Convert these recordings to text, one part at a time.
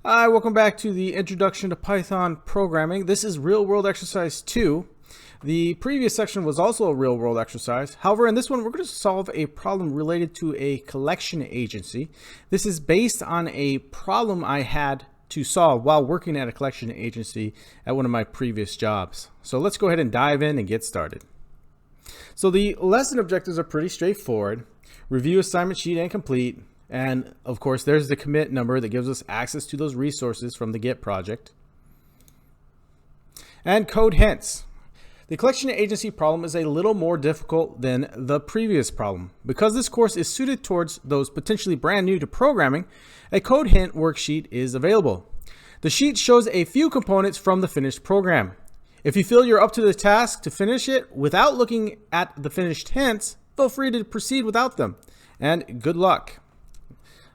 Hi, welcome back to the Introduction to Python Programming. This is Real World Exercise 2. The previous section was also a real world exercise. However, in this one, we're going to solve a problem related to a collection agency. This is based on a problem I had to solve while working at a collection agency at one of my previous jobs. So let's go ahead and dive in and get started. So the lesson objectives are pretty straightforward. Review assignment sheet and complete. And of course, there's the commit number that gives us access to those resources from the Git project. And code hints. The collection agency problem is a little more difficult than the previous problem. Because this course is suited towards those potentially brand new to programming, a code hint worksheet is available. The sheet shows a few components from the finished program. If you feel you're up to the task to finish it without looking at the finished hints, feel free to proceed without them. And good luck.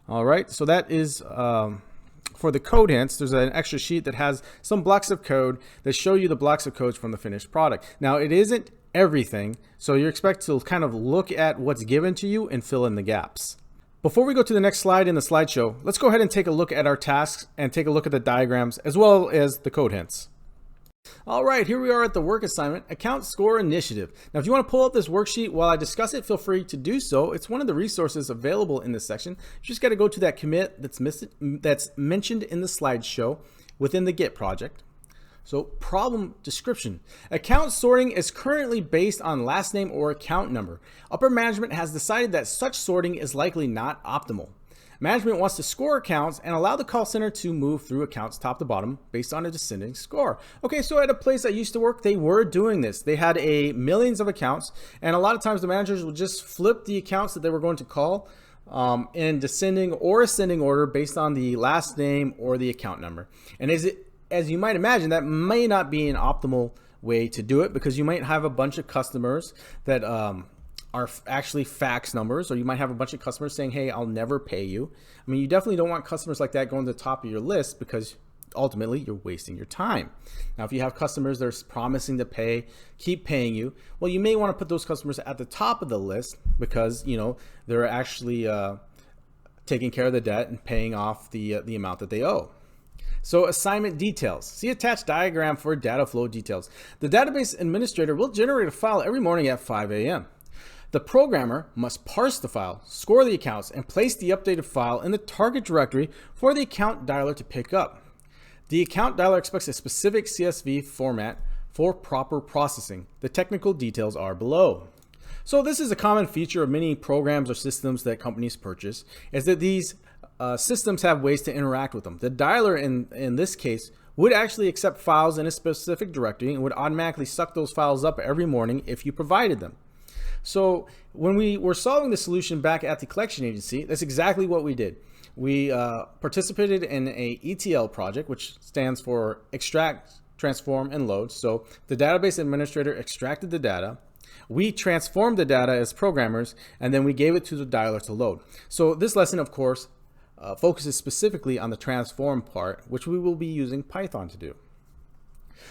All right, so that is for the code hints. There's an extra sheet that has some blocks of code that show you the blocks of code from the finished product. Now, it isn't everything, so you're expected to kind of look at what's given to you and fill in the gaps. Before we go to the next slide in the slideshow, let's go ahead and take a look at our tasks and take a look at the diagrams as well as the code hints. All right, here we are at the work assignment, account score initiative. Now, if you want to pull up this worksheet while I discuss it, feel free to do so. It's one of the resources available in this section. You just got to go to that commit that's mentioned in the slideshow within the Git project. So problem description. Account sorting is currently based on last name or account number. Upper management has decided that such sorting is likely not optimal. Management wants to score accounts and allow the call center to move through accounts top to bottom based on a descending score. Okay, so at a place I used to work, they were doing this. They had millions of accounts, and a lot of times the managers would just flip the accounts that they were going to call in descending or ascending order based on the last name or the account number. And as you might imagine, that may not be an optimal way to do it because you might have a bunch of customers that are actually fax numbers, or you might have a bunch of customers saying, hey, I'll never pay you. I mean, you definitely don't want customers like that going to the top of your list because ultimately you're wasting your time. Now, if you have customers that are promising to pay, keep paying you, well, you may want to put those customers at the top of the list because, you know, they're actually taking care of the debt and paying off the amount that they owe. So assignment details. See attached diagram for data flow details. The database administrator will generate a file every morning at 5 a.m. The programmer must parse the file, score the accounts, and place the updated file in the target directory for the account dialer to pick up. The account dialer expects a specific CSV format for proper processing. The technical details are below. So this is a common feature of many programs or systems that companies purchase, is that these systems have ways to interact with them. The dialer in this case would actually accept files in a specific directory and would automatically suck those files up every morning if you provided them. So when we were solving the solution back at the collection agency, that's exactly what we did. We participated in a ETL project, which stands for extract, transform, and load. So the database administrator extracted the data. We transformed the data as programmers, and then we gave it to the dialer to load. So this lesson, of course, focuses specifically on the transform part, which we will be using Python to do.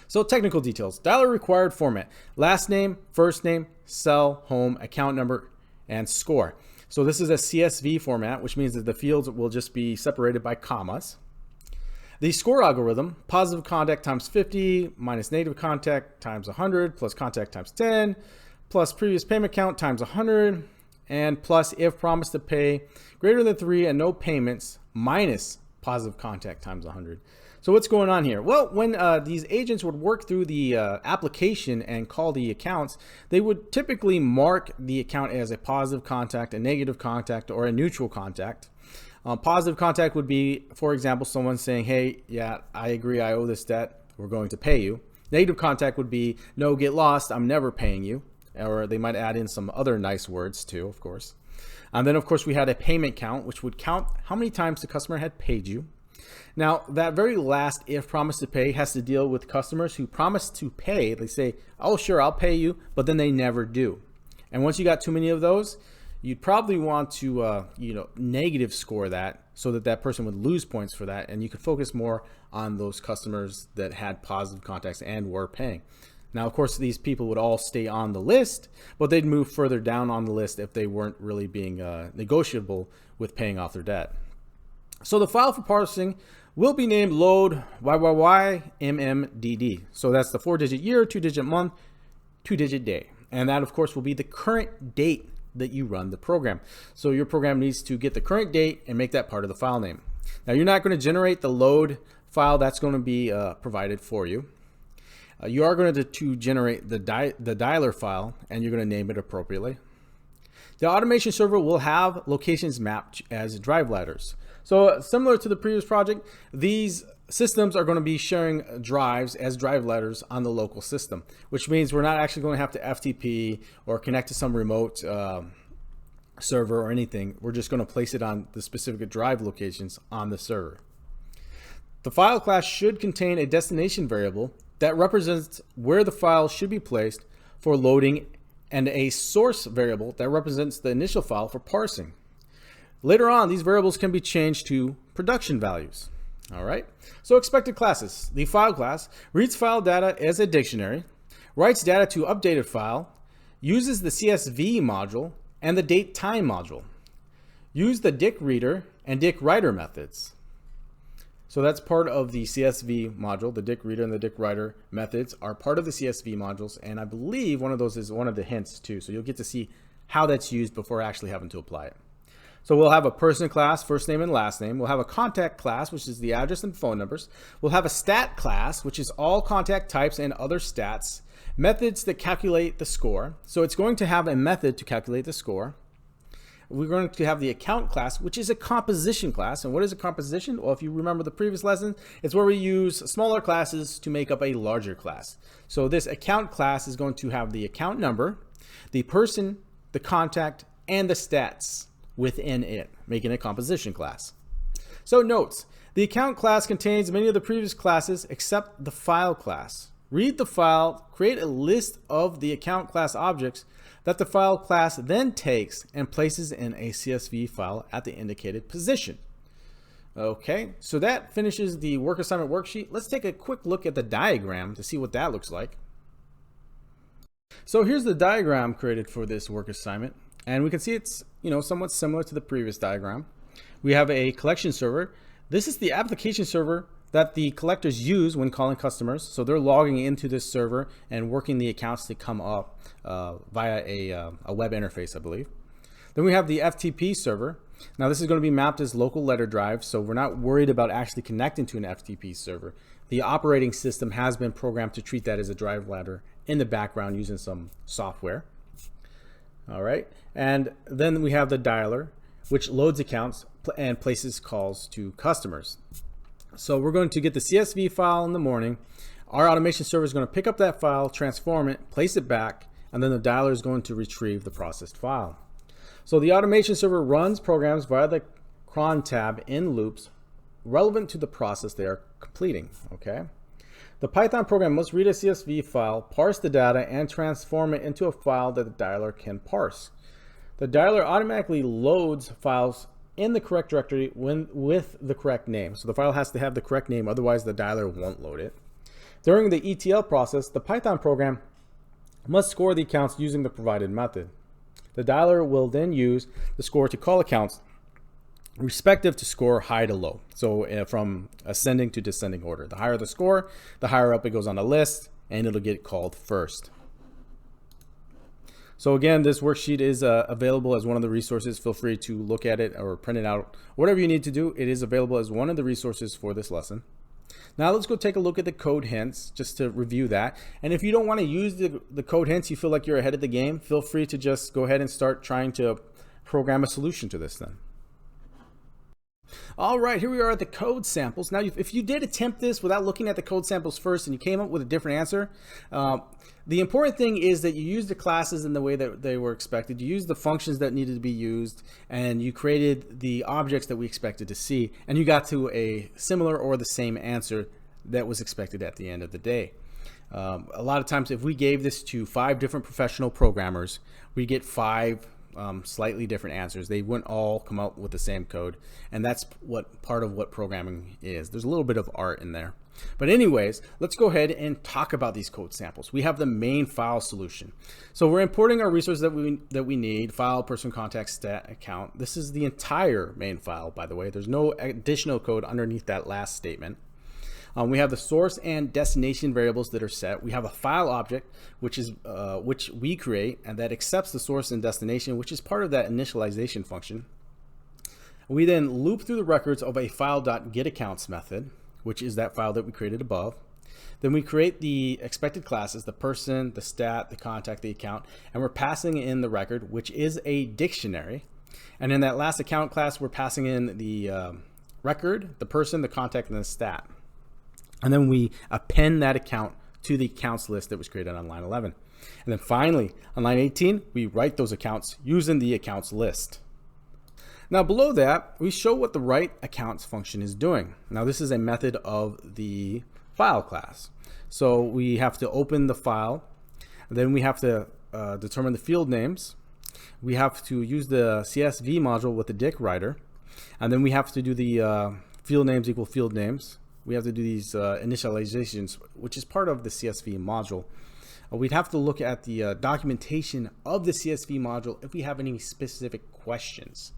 So technical details, dialer required format, last name, first name, cell, home, account number, and score. So this is a CSV format, which means that the fields will just be separated by commas. The score algorithm, positive contact times 50 minus negative contact times 100 plus contact times 10 plus previous payment count times 100 and plus if promised to pay greater than 3 and no payments minus positive contact times 100. So what's going on here? Well, when these agents would work through the application and call the accounts, they would typically mark the account as a positive contact, a negative contact, or a neutral contact. Positive contact would be, for example, someone saying, hey, yeah, I agree, I owe this debt, we're going to pay you. Negative contact would be, no, get lost, I'm never paying you. Or they might add in some other nice words too, of course. And then, of course, we had a payment count, which would count how many times the customer had paid you. Now, that very last if promise to pay has to deal with customers who promise to pay. They say, oh, sure, I'll pay you, but then they never do. And once you got too many of those, you'd probably want to, negative score that so that that person would lose points for that. And you could focus more on those customers that had positive contacts and were paying. Now, of course, these people would all stay on the list, but they'd move further down on the list if they weren't really being negotiable with paying off their debt. So the file for parsing will be named load YYYMMDD. So that's the 4-digit year, 2-digit month, 2-digit day. And that, of course, will be the current date that you run the program. So your program needs to get the current date and make that part of the file name. Now, you're not going to generate the load file. That's going to be provided for you. You are going to generate the dialer file, and you're going to name it appropriately. The automation server will have locations mapped as drive ladders. So similar to the previous project, these systems are going to be sharing drives as drive ladders on the local system, which means we're not actually going to have to FTP or connect to some remote server or anything. We're just going to place it on the specific drive locations on the server. The file class should contain a destination variable that represents where the file should be placed for loading, and a source variable that represents the initial file for parsing. Later on, these variables can be changed to production values. All right, so expected classes. The file class reads file data as a dictionary, writes data to updated file, uses the CSV module and the date time module. Use the dict reader and dict writer methods. So that's part of the CSV module. The dict reader and the dict writer methods are part of the CSV modules, and I believe one of those is one of the hints too. So you'll get to see how that's used before actually having to apply it. So we'll have a person class, first name and last name. We'll have a contact class, which is the address and phone numbers. We'll have a stat class, which is all contact types and other stats. Methods that calculate the score. So it's going to have a method to calculate the score. We're going to have the account class, which is a composition class. And what is a composition? Well, if you remember the previous lesson, it's where we use smaller classes to make up a larger class. So this account class is going to have the account number, the person, the contact, and the stats within it, making a composition class. So notes, the account class contains many of the previous classes except the file class. Read the file, create a list of the account class objects that the file class then takes and places in a CSV file at the indicated position. Okay, so that finishes the work assignment worksheet. Let's take a quick look at the diagram to see what that looks like. So here's the diagram created for this work assignment, and we can see it's somewhat similar to the previous diagram. We have a collection server. This is the application server that the collectors use when calling customers. So they're logging into this server and working the accounts to come up via a web interface, I believe. Then we have the FTP server. Now this is going to be mapped as local letter drive, so we're not worried about actually connecting to an FTP server. The operating system has been programmed to treat that as a drive ladder in the background using some software. All right, and then we have the dialer, which loads accounts and places calls to customers. So we're going to get the CSV file in the morning. Our automation server is going to pick up that file, transform it, place it back, and then the dialer is going to retrieve the processed file. So the automation server runs programs via the cron tab in loops relevant to the process they are completing. Okay. The Python program must read a CSV file, parse the data, and transform it into a file that the dialer can parse. The dialer automatically loads files in the correct directory with the correct name. So the file has to have the correct name, otherwise the dialer won't load it. During the ETL process, the Python program must score the accounts using the provided method. The dialer will then use the score to call accounts respective to score high to low. So from ascending to descending order. The higher the score, the higher up it goes on the list, and it'll get called first. So again, this worksheet is available as one of the resources. Feel free to look at it or print it out. Whatever you need to do, it is available as one of the resources for this lesson. Now let's go take a look at the code hints just to review that. And if you don't want to use the code hints, you feel like you're ahead of the game, feel free to just go ahead and start trying to program a solution to this then. All right, here we are at the code samples. Now, if you did attempt this without looking at the code samples first and you came up with a different answer, the important thing is that you used the classes in the way that they were expected. You used the functions that needed to be used, and you created the objects that we expected to see, and you got to a similar or the same answer that was expected at the end of the day. A lot of times, if we gave this to 5 different professional programmers, we get 5 slightly different answers. They wouldn't all come out with the same code, and that's what part of what programming is. There's a little bit of art in there. But anyways, let's go ahead and talk about these code samples. We have the main file solution. So we're importing our resources that we need, file, person, contact, stat, account. This is the entire main file, by the way. There's no additional code underneath that last statement. We have the source and destination variables that are set. We have a file object, which we create, and that accepts the source and destination, which is part of that initialization function. We then loop through the records of a file.getAccounts method, which is that file that we created above. Then we create the expected classes, the person, the stat, the contact, the account, and we're passing in the record, which is a dictionary. And in that last account class, we're passing in the record, the person, the contact, and the stat. And then we append that account to the accounts list that was created on line 11. And then finally, on line 18, we write those accounts using the accounts list. Now below that, we show what the write accounts function is doing. Now this is a method of the file class. So we have to open the file, then we have to determine the field names. We have to use the CSV module with the dict writer, and then we have to do the field names equal field names. We have to do these initializations, which is part of the CSV module. We'd have to look at the documentation of the CSV module if we have any specific questions.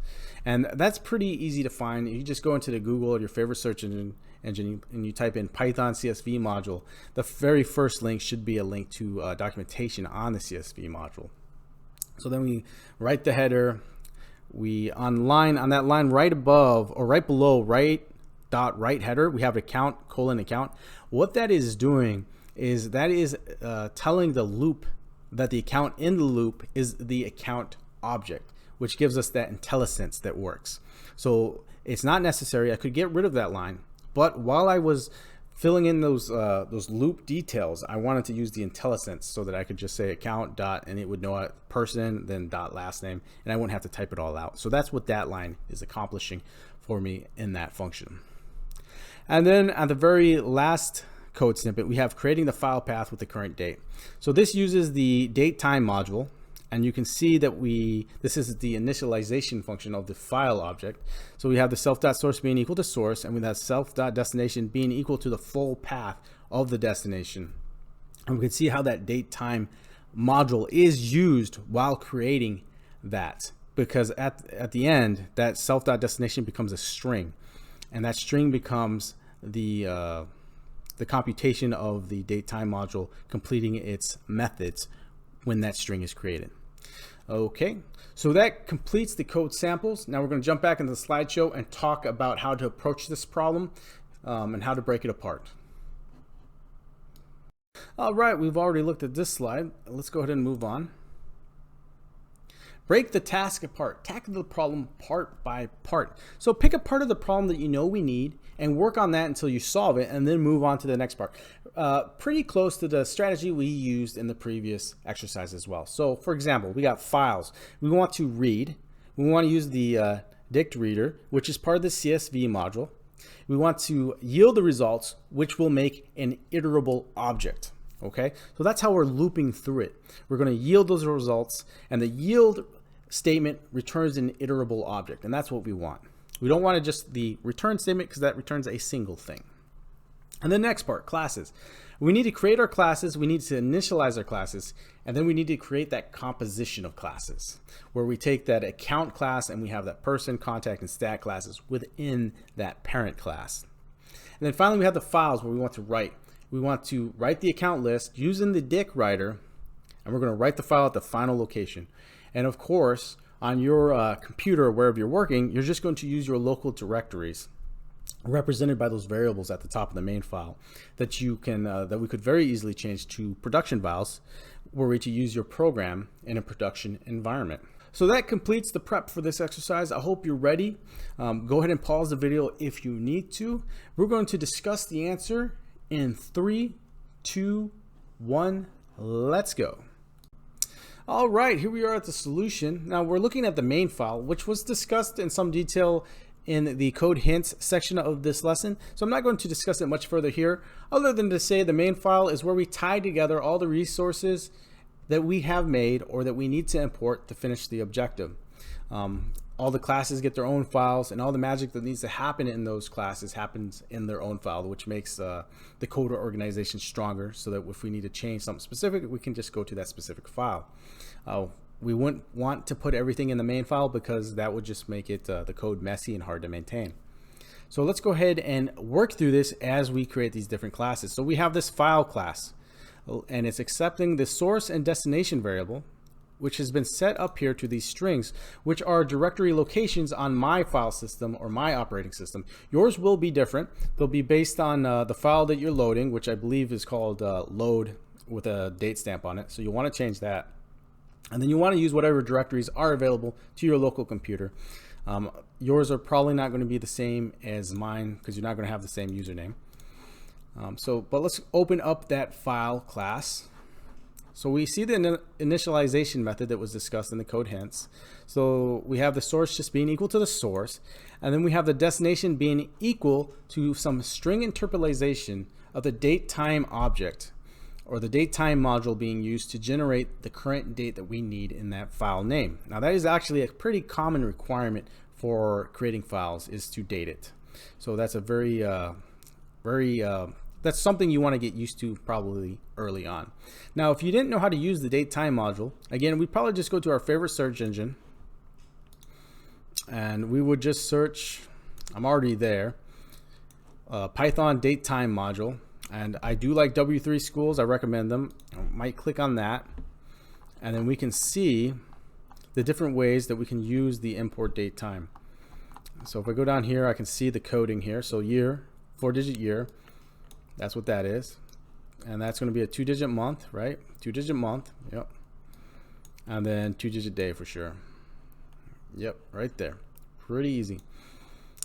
And that's pretty easy to find. You just go into the Google or your favorite search engine and you type in Python CSV module. The very first link should be a link to documentation on the CSV module. So then we write the header. On that line right above or right below write header, we have account : account. What that is doing is telling the loop that the account in the loop is the account object, which gives us that IntelliSense that works. So it's not necessary. I could get rid of that line, but while I was filling in those loop details, I wanted to use the IntelliSense so that I could just say account dot and it would know a person, then dot last name, and I wouldn't have to type it all out. So that's what that line is accomplishing for me in that function. And then at the very last code snippet, we have creating the file path with the current date. So this uses the datetime module, and you can see that this is the initialization function of the file object. So we have the self.source being equal to source, and we have self.destination being equal to the full path of the destination. And we can see how that datetime module is used while creating that, because at the end, that self.destination becomes a string, and that string becomes the computation of the datetime module completing its methods when that string is created. Okay, so that completes the code samples. Now we're going to jump back into the slideshow and talk about how to approach this problem and how to break it apart. All right, we've already looked at this slide. Let's go ahead and move on. Break the task apart. Tackle the problem part by part. So pick a part of the problem that you know we need and work on that until you solve it, and then move on to the next part. Pretty close to the strategy we used in the previous exercise as well. So for example, we got files. We want to read. We want to use the dict reader, which is part of the CSV module. We want to yield the results, which will make an iterable object. Okay, so that's how we're looping through it. We're going to yield those results, and the yield statement returns an iterable object, and that's what we want. We don't want just the return statement, because that returns a single thing. And the next part, classes. We need to create our classes, we need to initialize our classes, and then we need to create that composition of classes, where we take that account class and we have that person, contact, and stat classes within that parent class. And then finally we have the files where we want to write. We want to write the account list using the dict writer, and we're going to write the file at the final location. And of course, on your computer, wherever you're working, you're just going to use your local directories represented by those variables at the top of the main file that you can that we could very easily change to production files, where we to use your program in a production environment. So that completes the prep for this exercise. I hope you're ready. Go ahead and pause the video if you need to. We're going to discuss the answer in 3, 2, 1, let's go. All right, here we are at the solution. Now we're looking at the main file, which was discussed in some detail in the code hints section of this lesson. So I'm not going to discuss it much further here, other than to say the main file is where we tie together all the resources that we have made or that we need to import to finish the objective. All the classes get their own files, and all the magic that needs to happen in those classes happens in their own file, which makes the code organization stronger, so that if we need to change something specific, we can just go to that specific file. We wouldn't want to put everything in the main file because that would just make it the code messy and hard to maintain. So let's go ahead and work through this as we create these different classes. So we have this file class, and it's accepting the source and destination variable, which has been set up here to these strings, which are directory locations on my file system or my operating system. Yours will be different. They'll be based on the file that you're loading, which I believe is called load with a date stamp on it. So you'll want to change that. And then you want to use whatever directories are available to your local computer. Yours are probably not going to be the same as mine because you're not going to have the same username. But let's open up that file class. So we see the initialization method that was discussed in the code hints. So we have the source just being equal to the source, and then we have the destination being equal to some string interpolation of the date time object, or the date time module being used to generate the current date that we need in that file name. Now that is actually a pretty common requirement for creating files, is to date it. So that's a that's something you want to get used to probably early on. Now, if you didn't know how to use the date time module, again, we'd probably just go to our favorite search engine, and we would just search, I'm already there, Python date time module. And I do like W3 schools, I recommend them. I might click on that, and then we can see the different ways that we can use the import date time. So if I go down here, I can see the coding here. So year, 4-digit year, that's what that is. And that's going to be a 2-digit month, right? 2-digit month, yep. And then 2-digit day for sure. Yep, right there. Pretty easy.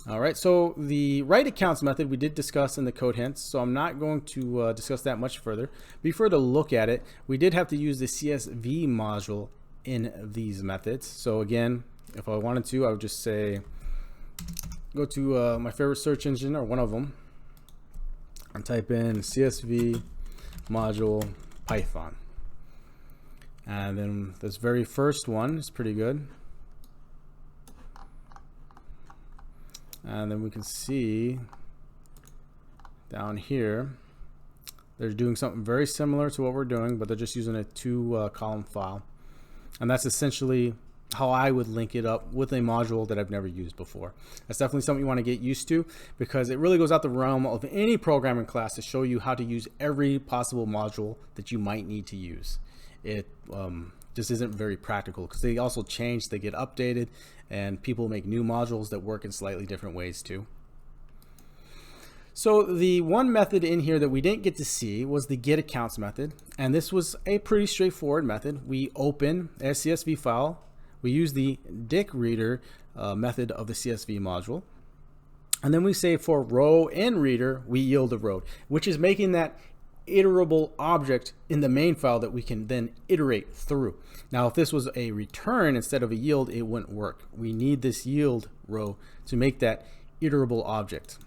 All right, so the write accounts method we did discuss in the code hints, so I'm not going to discuss that much further. Before to look at it, we did have to use the CSV module in these methods. So again, if I wanted to, I would just say, go to my favorite search engine, or one of them, and type in CSV module Python. And then this very first one is pretty good. And then we can see down here, they're doing something very similar to what we're doing, but they're just using a 2-column file. And that's essentially how I would link it up with a module that I've never used before. That's definitely something you want to get used to, because it really goes out the realm of any programming class to show you how to use every possible module that you might need to use. It just isn't very practical, because they also change, they get updated, and people make new modules that work in slightly different ways too. So the one method in here that we didn't get to see was the get accounts method, and this was a pretty straightforward method. We open a CSV file, we use the dict reader method of the CSV module, and then we say for row and reader we yield a row, which is making that iterable object in the main file that we can then iterate through. Now if this was a return instead of a yield, it wouldn't work. We need this yield row to make that iterable object.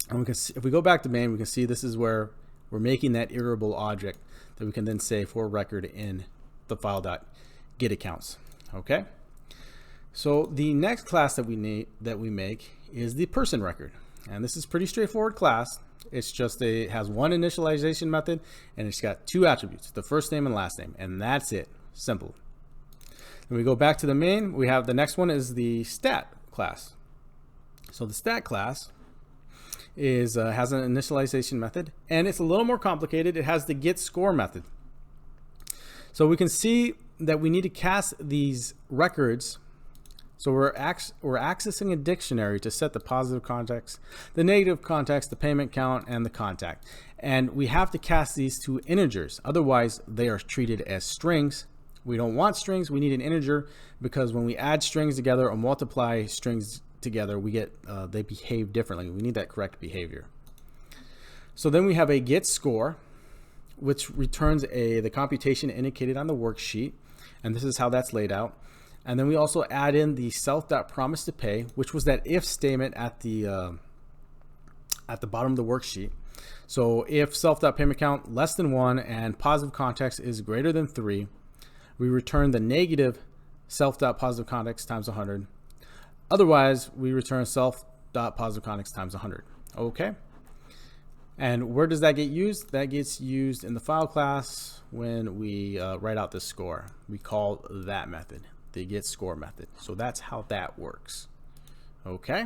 And we can see, if we go back to main, we can see this is where we're making that iterable object that we can then say for record in the file.getAccounts. Okay, so the next class that we make is the person record, and this is pretty straightforward class. It's just it has one initialization method, and it's got 2 attributes, the first name and last name, and that's it. Simple. When we go back to the main, we have the next one is the stat class. So the stat class is has an initialization method, and it's a little more complicated. It has the get score method. So we can see that we need to cast these records. So we're accessing a dictionary to set the positive context, the negative context, the payment count, and the contact. And we have to cast these to integers. Otherwise, they are treated as strings. We don't want strings. We need an integer, because when we add strings together or multiply strings together, we get they behave differently. We need that correct behavior. So then we have a get score, which returns the computation indicated on the worksheet. And this is how that's laid out. And then we also add in the self.promise to pay, which was that if statement at the at the bottom of the worksheet. So if self.payment count less than 1 and positive context is greater than 3, we return the negative self.positive context times 100. Otherwise, we return self.positive context times 100. Okay. And where does that get used? That gets used in the file class when we write out the score. We call that method the getScore method. So that's how that works. Okay.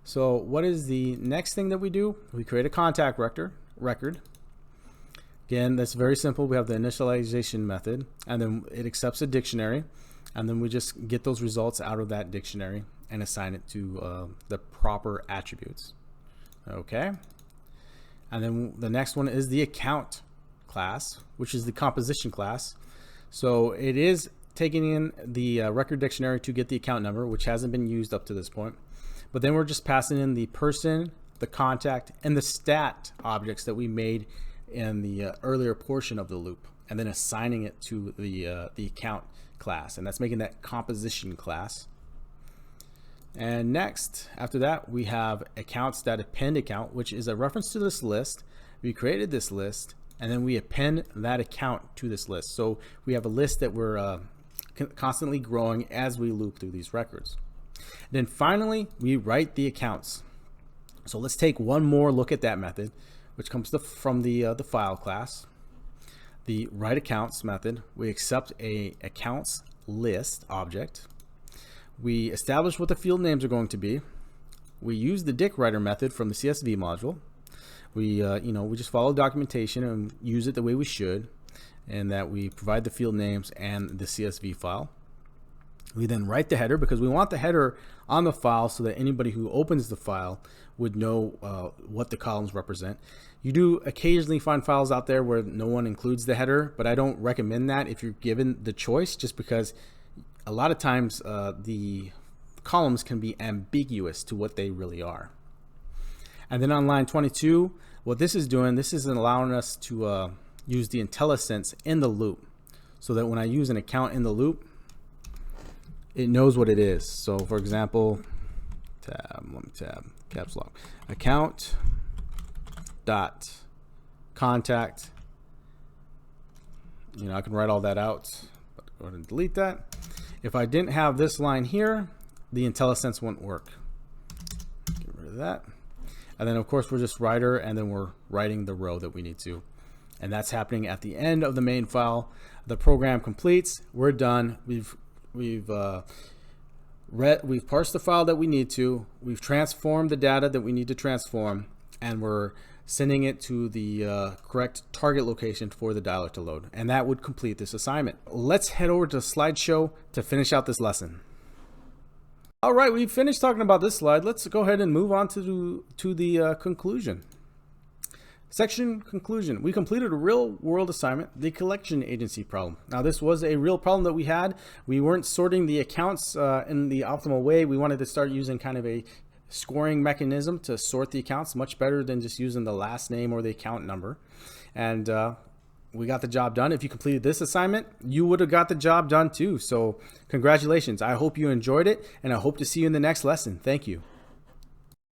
So what is the next thing that we do? We create a contact record. Again, that's very simple. We have the initialization method, and then it accepts a dictionary, and then we just get those results out of that dictionary and assign it to the proper attributes. Okay. And then the next one is the account class, which is the composition class. So it is taking in the record dictionary to get the account number, which hasn't been used up to this point. But then we're just passing in the person, the contact, and the stat objects that we made in the earlier portion of the loop, and then assigning it to the account class, and that's making that composition class. And next, after that, we have accounts.append account, which is a reference to this list. We created this list, and then we append that account to this list. So we have a list that we're constantly growing as we loop through these records. Then finally, we write the accounts. So let's take one more look at that method, which comes from the file class. The write accounts method, we accept a accounts list object. We establish what the field names are going to be. We use the dicWriter method from the CSV module. We just follow documentation and use it the way we should, and that we provide the field names and the CSV file. We then write the header, because we want the header on the file so that anybody who opens the file would know what the columns represent. You do occasionally find files out there where no one includes the header, but I don't recommend that if you're given the choice, just because a lot of times the columns can be ambiguous to what they really are. And then on line 22, what this is doing, this is allowing us to use the IntelliSense in the loop, so that when I use an account in the loop, it knows what it is. So for example, tab, caps lock, account dot contact. I can write all that out, but go ahead and delete that. If I didn't have this line here, the IntelliSense wouldn't work. Get rid of that. And then of course we're just writer, and then we're writing the row that we need to. And that's happening at the end of the main file. The program completes, we're done. We've parsed the file that we need to. We've transformed the data that we need to transform, and we're sending it to the correct target location for the dialer to load. And that would complete this assignment. Let's head over to slideshow to finish out this lesson. All right, we've finished talking about this slide. Let's go ahead and move on to the conclusion. Section conclusion. We completed a real world assignment, the collection agency problem. Now this was a real problem that we had. We weren't sorting the accounts in the optimal way. We wanted to start using kind of a scoring mechanism to sort the accounts, much better than just using the last name or the account number. And we got the job done. If you completed this assignment, you would have got the job done too. So congratulations. I hope you enjoyed it, and I hope to see you in the next lesson. Thank you.